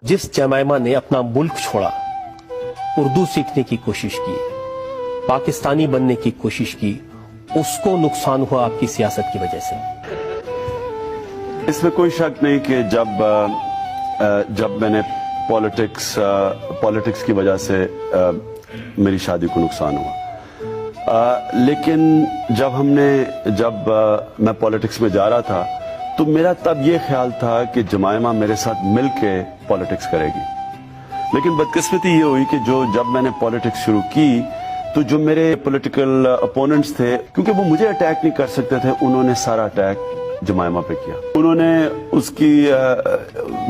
जिस जमाइमा ने अपना मुल्क छोड़ा, उर्दू सीखने की कोशिश की, पाकिस्तानी बनने की कोशिश की, उसको नुकसान हुआ आपकी सियासत की वजह से। इसमें कोई शक नहीं कि जब मैंने पॉलिटिक्स की वजह से मेरी शादी को नुकसान हुआ, लेकिन जब मैं पॉलिटिक्स में जा रहा था तो मेरा तब ये ख्याल था कि जमाइमा मेरे साथ मिलके पॉलिटिक्स करेगी। लेकिन बदकिस्मती ये हुई कि जब मैंने पॉलिटिक्स शुरू की तो जो मेरे पॉलिटिकल अपोनेंट्स थे, क्योंकि वो मुझे अटैक नहीं कर सकते थे, उन्होंने सारा अटैक जमाइमा पे किया। उन्होंने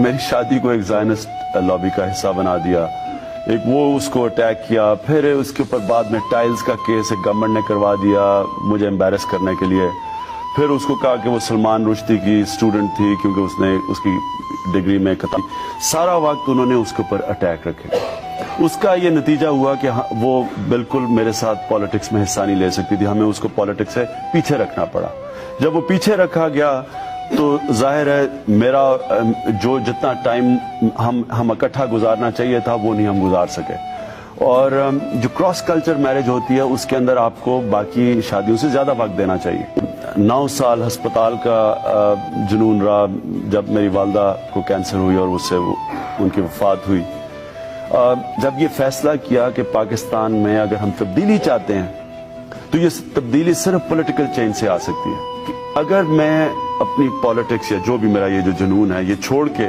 मेरी शादी को एक ज़ायनिस्ट लॉबी का हिस्सा बना दिया। एक वो उसको अटैक किया, फिर उसके ऊपर बाद में टाइल्स का केस एक गवर्नमेंट ने करवा दिया मुझे एम्बैरस करने के लिए। फिर उसको कहा कि वो सलमान रुश्दी की स्टूडेंट थी क्योंकि उसने उसकी डिग्री में खत्म। सारा वक्त उन्होंने उसके ऊपर अटैक रखे। उसका ये नतीजा हुआ कि वो बिल्कुल मेरे साथ पॉलिटिक्स में हिस्सा नहीं ले सकती थी। हमें उसको पॉलिटिक्स से पीछे रखना पड़ा। जब वो पीछे रखा गया तो जाहिर है मेरा जितना टाइम हम इकट्ठा गुजारना चाहिए था वो नहीं हम गुजार सके। और जो क्रॉस कल्चर मैरिज होती है उसके अंदर आपको बाकी शादियों से ज्यादा वक्त देना चाहिए। 9 साल अस्पताल का जुनून रहा जब मेरी वालदा को कैंसर हुई और उससे उनकी वफात हुई। जब ये फैसला किया कि पाकिस्तान में अगर हम तब्दीली चाहते हैं तो ये तब्दीली सिर्फ पॉलिटिकल चेंज से आ सकती है। अगर मैं अपनी पॉलिटिक्स या जो भी मेरा ये जो जुनून है ये छोड़ के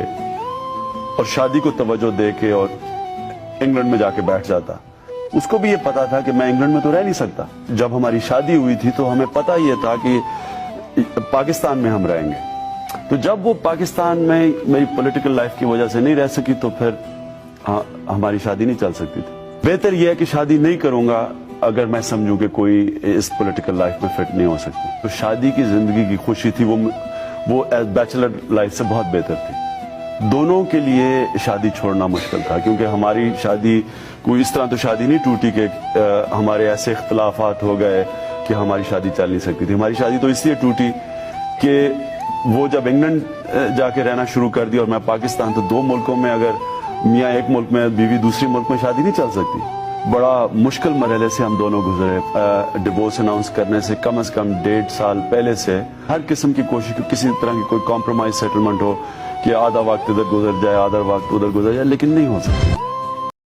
और शादी को तवज्जो दे के और इंग्लैंड में जाके बैठ जाता, उसको भी ये पता था कि मैं इंग्लैंड में तो रह नहीं सकता। जब हमारी शादी हुई थी तो हमें पता ये था कि पाकिस्तान में हम रहेंगे। तो जब वो पाकिस्तान में मेरी पॉलिटिकल लाइफ की वजह से नहीं रह सकी तो फिर हमारी शादी नहीं चल सकती थी। बेहतर यह है कि शादी नहीं करूंगा अगर मैं समझूं कि कोई इस पॉलिटिकल लाइफ में फिट नहीं हो सकती। तो शादी की जिंदगी की खुशी थी वो बैचलर लाइफ से बहुत बेहतर थी। दोनों के लिए शादी छोड़ना मुश्किल था क्योंकि हमारी शादी कोई इस तरह तो शादी नहीं टूटी कि हमारे ऐसे इख्तलाफात हो गए कि हमारी शादी चल नहीं सकती थी। हमारी शादी तो इसलिए टूटी कि वो जब इंग्लैंड जाके रहना शुरू कर दिया और मैं पाकिस्तान, तो 2 मुल्कों में अगर मियाँ एक मुल्क में बीवी दूसरे मुल्क में शादी नहीं चल सकती। बड़ा मुश्किल मरहले से हम दोनों गुजरे। डिवोर्स अनाउंस करने से कम 1.5 साल पहले से हर किस्म की कोशिश, किसी तरह की कोई कॉम्प्रोमाइज सेटलमेंट हो कि आधा वक्त इधर गुजर जाए आधा वक्त उधर गुजर जाए, लेकिन नहीं हो सकती।